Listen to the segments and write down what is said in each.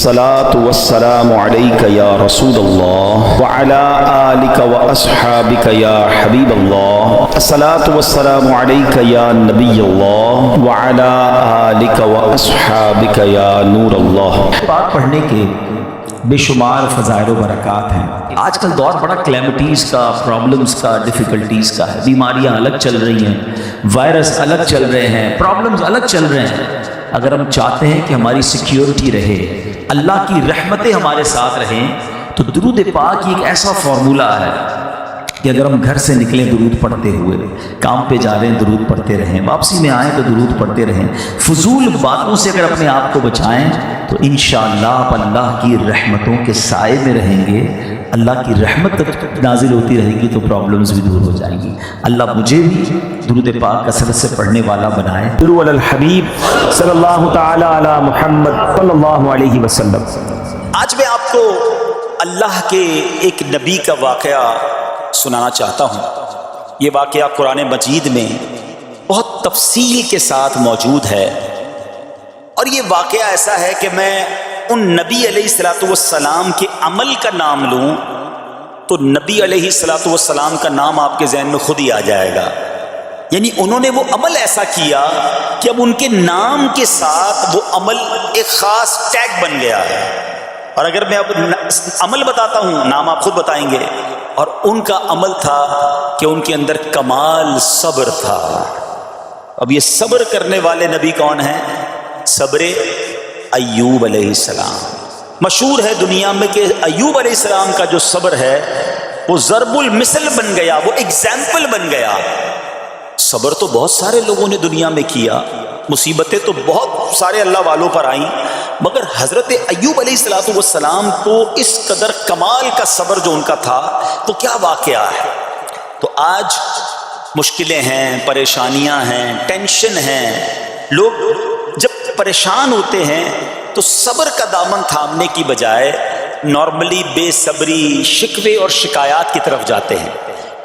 الصلاة والسلام عليك يا رسول الله وعلى آلك وأصحابك يا حبيب الله. الصلاة والسلام عليك يا نبي الله وعلى آلك وأصحابك يا نور الله. پاک پڑھنے کے بے شمار فضائل و برکات ہیں. آج کل دور بڑا کلیمٹیز کا، پرابلمز کا، ڈیفیکلٹیز کا ہے. بیماریاں الگ چل رہی ہیں، وائرس الگ چل رہے ہیں، پرابلمز الگ چل رہے ہیں. اگر ہم چاہتے ہیں کہ ہماری سیکیورٹی رہے، اللہ کی رحمتیں ہمارے ساتھ رہیں، تو درود پاک ایک ایسا فارمولہ ہے کہ اگر ہم گھر سے نکلیں درود پڑھتے ہوئے، کام پہ جا رہے ہیں درود پڑھتے رہیں، واپسی میں آئیں تو درود پڑھتے رہیں، فضول باتوں سے اگر اپنے آپ کو بچائیں تو انشاءاللہ آپ اللہ کی رحمتوں کے سائے میں رہیں گے. اللہ کی رحمت نازل ہوتی رہے گی تو پرابلمز بھی دور ہو جائیں گی. اللہ مجھے بھی درود پاک کثرت سے پڑھنے والا بنائے. درود علی الحبیب صلی اللہ تعالی علی محمد صلی اللہ علیہ وسلم. آج میں آپ کو اللہ کے ایک نبی کا واقعہ سنانا چاہتا ہوں. یہ واقعہ قرآن مجید میں بہت تفصیل کے ساتھ موجود ہے، اور یہ واقعہ ایسا ہے کہ میں ان نبی علیہ الصلوۃ والسلام کے عمل کا نام لوں تو نبی علیہ الصلوۃ والسلام کا نام آپ کے ذہن میں خود ہی آ جائے گا. یعنی انہوں نے وہ عمل ایسا کیا کہ اب ان کے نام کے ساتھ وہ عمل ایک خاص ٹیگ بن گیا ہے. اور اگر میں اب عمل بتاتا ہوں، نام آپ خود بتائیں گے. اور ان کا عمل تھا کہ ان کے اندر کمال صبر تھا. اب یہ صبر کرنے والے نبی کون ہیں؟ صبر ایوب علیہ السلام. مشہور ہے دنیا میں کہ ایوب علیہ السلام کا جو صبر ہے وہ ضرب المثل بن گیا، وہ ایگزامپل بن گیا. صبر تو بہت سارے لوگوں نے دنیا میں کیا، مصیبتیں تو بہت سارے اللہ والوں پر آئیں، مگر حضرت ایوب علیہ السلام کو اس قدر کمال کا صبر جو ان کا تھا وہ کیا واقعہ ہے. تو آج مشکلیں ہیں، پریشانیاں ہیں، ٹینشن ہیں. لوگ جب پریشان ہوتے ہیں تو صبر کا دامن تھامنے کی بجائے نارملی بے صبری، شکوے اور شکایات کی طرف جاتے ہیں.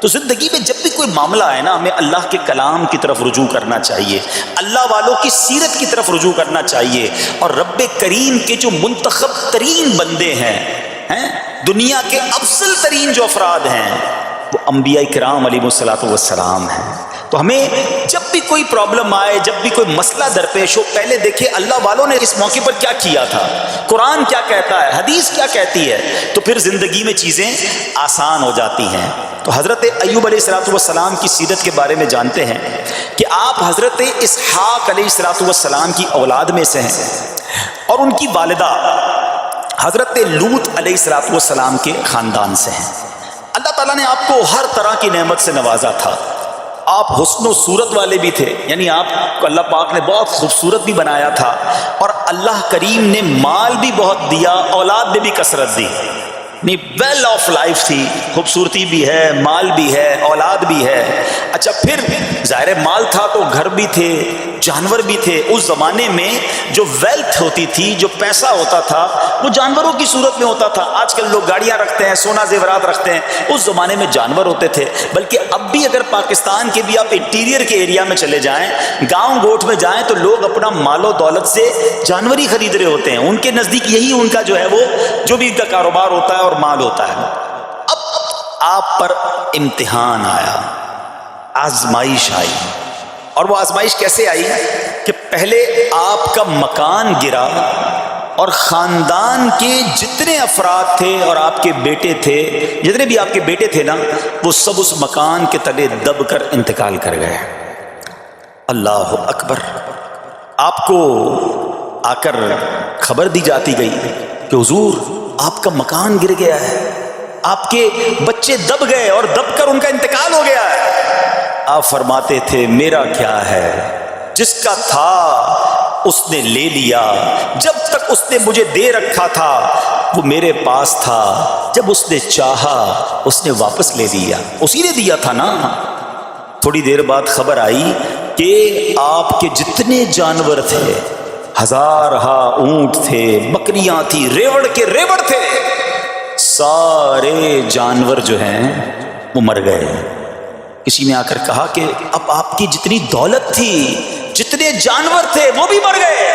تو زندگی میں جب بھی کوئی معاملہ آئے نا، ہمیں اللہ کے کلام کی طرف رجوع کرنا چاہیے، اللہ والوں کی سیرت کی طرف رجوع کرنا چاہیے. اور رب کریم کے جو منتخب ترین بندے ہیں، دنیا کے افضل ترین جو افراد ہیں، وہ انبیاء کرام علیہ الصلوۃ والسلام ہیں. تو ہمیں جب بھی کوئی پرابلم آئے، جب بھی کوئی مسئلہ درپیش ہو، پہلے دیکھیں اللہ والوں نے اس موقع پر کیا کیا تھا، قرآن کیا کہتا ہے، حدیث کیا کہتی ہے، تو پھر زندگی میں چیزیں آسان ہو جاتی ہیں. تو حضرت ایوب علیہ السلام کی سیرت کے بارے میں جانتے ہیں کہ آپ حضرت اسحاق علیہ السلام کی اولاد میں سے ہیں، اور ان کی والدہ حضرت لوط علیہ السلام کے خاندان سے ہیں. اللہ تعالیٰ نے آپ کو ہر طرح کی نعمت سے نوازا تھا. آپ حسن و صورت والے بھی تھے، یعنی آپ کو اللہ پاک نے بہت خوبصورت بھی بنایا تھا، اور اللہ کریم نے مال بھی بہت دیا، اولاد میں بھی کثرت دی. ویل آف لائف تھی، خوبصورتی بھی ہے، مال بھی ہے، اولاد بھی ہے. اچھا، پھر ظاہر مال تھا تو گھر بھی تھے، جانور بھی تھے. اس زمانے میں جو ویلتھ ہوتی تھی، جو پیسہ ہوتا تھا، وہ جانوروں کی صورت میں ہوتا تھا. آج کل لوگ گاڑیاں رکھتے ہیں، سونا زیورات رکھتے ہیں، اس زمانے میں جانور ہوتے تھے. بلکہ اب بھی اگر پاکستان کے بھی آپ انٹیریئر کے ایریا میں چلے جائیں، گاؤں گوٹھ میں جائیں، تو لوگ اپنا مال و دولت سے جانور ہی خرید رہے ہوتے ہیں. ان کے نزدیک یہی ان کا جو ہے وہ جو بھی ان کا کاروبار ہوتا ہے اور مال ہوتا ہے. اب آپ پر امتحان آیا، آزمائش آئی. اور وہ آزمائش کیسے آئی کہ پہلے آپ کا مکان گرا، اور خاندان کے جتنے افراد تھے اور آپ کے بیٹے تھے، جتنے بھی آپ کے بیٹے تھے نا، وہ سب اس مکان کے تلے دب کر انتقال کر گئے. اللہ اکبر. آپ کو آ کر خبر دی جاتی گئی کہ حضور آپ کا مکان گر گیا ہے، آپ کے بچے دب گئے اور دب کر ان کا انتقال ہو گیا ہے. آپ فرماتے تھے میرا کیا ہے، جس کا تھا اس نے لے لیا. جب تک اس نے مجھے دے رکھا تھا وہ میرے پاس تھا، جب اس نے چاہا اس نے واپس لے لیا. اسی نے دیا تھا نا. تھوڑی دیر بعد خبر آئی کہ آپ کے جتنے جانور تھے، ہزارہا اونٹ تھے، بکریاں تھی، ریوڑ کے ریوڑ تھے، سارے جانور جو ہیں وہ مر گئے. کسی نے آ کر کہا کہ اب آپ کی جتنی دولت تھی، جتنے جانور تھے، وہ بھی مر گئے.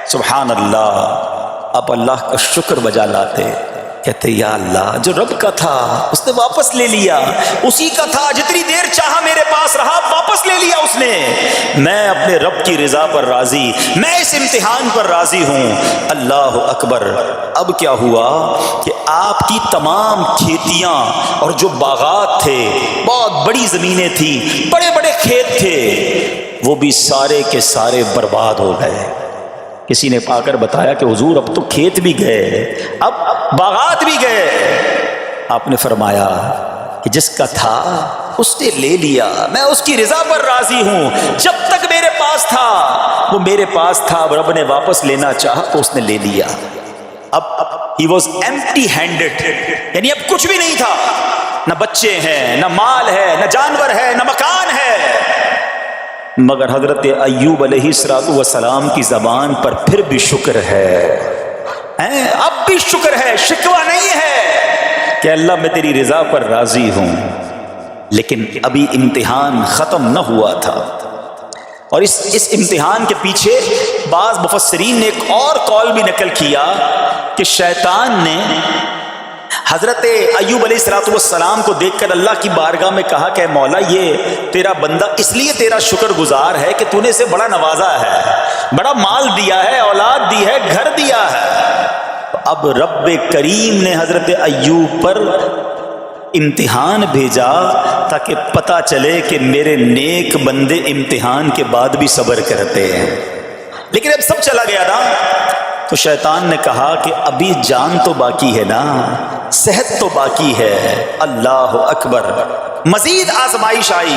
سبحان اللہ. اب اللہ کا شکر بجا لاتے، کہتے یا اللہ جو رب کا تھا اس نے واپس لے لیا، اسی کا تھا جتنی دیر چاہا میرے پاس رہا، واپس لے لیا اس نے، میں اپنے رب کی رضا پر راضی، میں اس امتحان پر راضی ہوں۔ اللہ اکبر۔ اب کیا ہوا کہ آپ کی تمام کھیتیاں اور جو باغات تھے، بہت بڑی زمینیں تھیں، بڑے بڑے کھیت تھے، وہ بھی سارے کے سارے برباد ہو گئے۔ کسی نے پا کر بتایا کہ حضور اب تو کھیت بھی گئے، اب باغات بھی گئے۔ آپ نے فرمایا کہ جس کا تھا اس نے لے لیا، میں اس کی رضا پر راضی ہوں، جب تک میرے پاس تھا وہ میرے پاس تھا، اب رب نے واپس لینا چاہا تو اس نے لے لیا۔ اب he was empty handed، یعنی اب کچھ بھی نہیں تھا، نہ بچے ہیں، نہ مال ہے، نہ جانور ہے، نہ مکان ہے۔ مگر حضرت ایوب علیہ السلام کی زبان پر پھر بھی شکر ہے، اب بھی شکر ہے، شکوہ نہیں ہے کہ اللہ میں تیری رضا پر راضی ہوں۔ لیکن ابھی امتحان ختم نہ ہوا تھا، اور اس امتحان کے پیچھے بعض مفسرین نے ایک اور قول بھی نقل کیا کہ شیطان نے حضرت ایوب علیہ السلام کو دیکھ کر اللہ کی بارگاہ میں کہا کہ مولا یہ تیرا بندہ اس لیے تیرا شکر گزار ہے کہ تو نے اسے بڑا نوازا ہے، بڑا مال دیا ہے، اولاد دی ہے، گھر دیا ہے۔ اب رب کریم نے حضرت ایوب پر امتحان بھیجا تاکہ پتہ چلے کہ میرے نیک بندے امتحان کے بعد بھی صبر کرتے ہیں۔ لیکن اب سب چلا گیا نا، تو شیطان نے کہا کہ ابھی جان تو باقی ہے نا، صحت تو باقی ہے۔ اللہ اکبر۔ مزید آزمائش آئی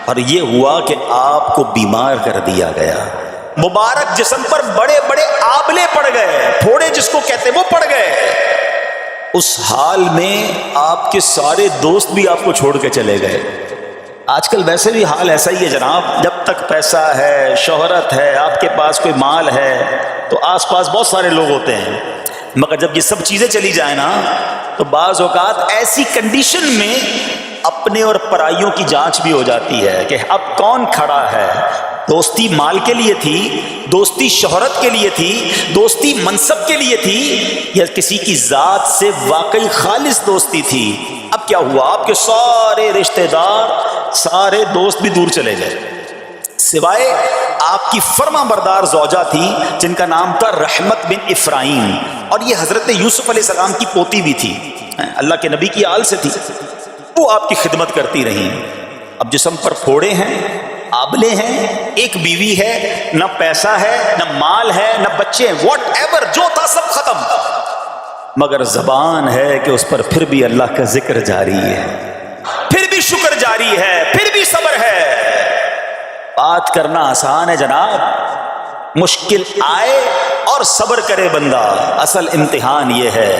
اور یہ ہوا کہ آپ کو بیمار کر دیا گیا، مبارک جسم پر بڑے بڑے آبلے پڑ گئے، پھوڑے جس کو کہتے وہ پڑ گئے۔ اس حال میں آپ کے سارے دوست بھی آپ کو چھوڑ کے چلے گئے۔ آج کل ویسے بھی حال ایسا ہی ہے جناب، جب تک پیسہ ہے، شہرت ہے، آپ کے پاس کوئی مال ہے تو آس پاس بہت سارے لوگ ہوتے ہیں، مگر جب یہ سب چیزیں چلی جائیں نا تو بعض اوقات ایسی کنڈیشن میں اپنے اور پرائیوں کی جانچ بھی ہو جاتی ہے کہ اب کون کھڑا ہے۔ دوستی مال کے لیے تھی، دوستی شہرت کے لیے تھی، دوستی منصب کے لیے تھی، یا کسی کی ذات سے واقعی خالص دوستی تھی؟ اب کیا ہوا، آپ کے سارے رشتہ دار، سارے دوست بھی دور چلے گئے، سوائے آپ کی فرما بردار زوجہ تھی جن کا نام تھا رحمت بن افراہیم، اور یہ حضرت یوسف علیہ السلام کی پوتی بھی تھی، اللہ کے نبی کی آل سے تھی، وہ آپ کی خدمت کرتی رہیں۔ اب جسم پر پھوڑے ہیں، آبلے ہیں، ایک بیوی ہے، نہ پیسہ ہے، نہ مال ہے، نہ بچے ہیں، واٹ ایور جو تھا سب ختم، مگر زبان ہے کہ اس پر پھر بھی اللہ کا ذکر جاری ہے، پھر بھی شکر جاری ہے، پھر بھی صبر ہے۔ بات کرنا آسان ہے جناب، مشکل آئے اور صبر کرے بندہ، اصل امتحان یہ ہے۔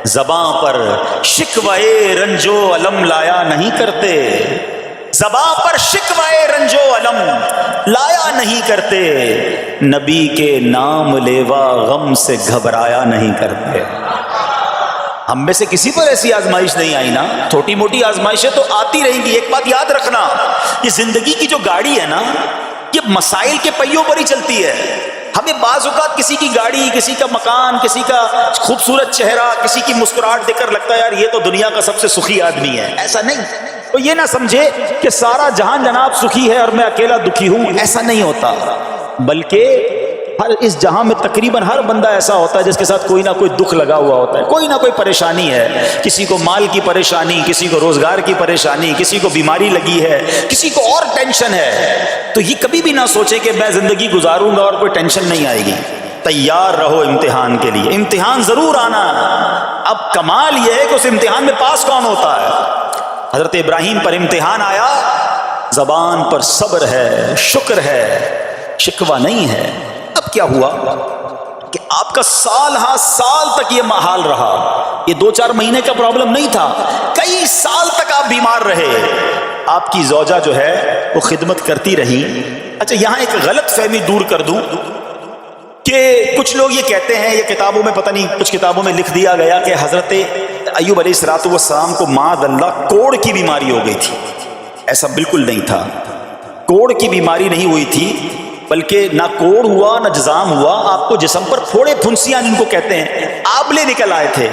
زباں پر شکوائے رنجو علم لایا نہیں کرتے، زباں پر شکوائے رنجو علم لایا نہیں کرتے، نبی کے نام لیوا غم سے گھبرایا نہیں کرتے۔ ہم میں سے کسی پر ایسی آزمائش نہیں آئی نا، چھوٹی موٹی آزمائشیں تو آتی رہیں گی۔ ایک بات یاد رکھنا، یہ زندگی کی جو گاڑی ہے نا، یہ مسائل کے پہیوں پر ہی چلتی ہے۔ ہمیں بعض اوقات کسی کی گاڑی، کسی کا مکان، کسی کا خوبصورت چہرہ، کسی کی مسکراہٹ دیکھ کر لگتا ہے یار یہ تو دنیا کا سب سے سخی آدمی ہے۔ ایسا نہیں، تو یہ نہ سمجھے کہ سارا جہان جناب سخی ہے اور میں اکیلا دکھی ہوں، ایسا نہیں ہوتا، بلکہ ہر اس جہاں میں تقریباً ہر بندہ ایسا ہوتا ہے جس کے ساتھ کوئی نہ کوئی دکھ لگا ہوا ہوتا ہے، کوئی نہ کوئی پریشانی ہے، کسی کو مال کی پریشانی، کسی کو روزگار کی پریشانی، کسی کو بیماری لگی ہے، کسی کو اور ٹینشن ہے۔ تو یہ کبھی بھی نہ سوچے کہ میں زندگی گزاروں گا اور کوئی ٹینشن نہیں آئے گی، تیار رہو امتحان کے لیے، امتحان ضرور آنا۔ اب کمال یہ ہے کہ اس امتحان میں پاس کون ہوتا ہے۔ حضرت ابراہیم پر امتحان آیا، زبان پر صبر ہے، شکر ہے، شکوہ نہیں ہے۔ اب کیا ہوا کہ آپ کا سال ہاں سال تک یہ حال رہا، یہ 2-4 مہینے کا پرابلم نہیں تھا، کئی سال تک آپ بیمار رہے۔ آپ کی زوجہ جو ہے وہ خدمت کرتی رہی۔ اچھا یہاں ایک غلط فہمی دور کر دوں کہ کچھ لوگ یہ کہتے ہیں، یہ کتابوں میں پتہ نہیں کچھ کتابوں میں لکھ دیا گیا کہ حضرت ایوب علیہ السلام کو معاذ اللہ کوڑ کی بیماری ہو گئی تھی۔ ایسا بالکل نہیں تھا، کوڑ کی بیماری نہیں ہوئی تھی، بلکہ نہ کوڑ ہوا نہ جزام ہوا، آپ کو جسم پر پھوڑے پھنسیاں جن کو کہتے ہیں آبلے نکل آئے تھے،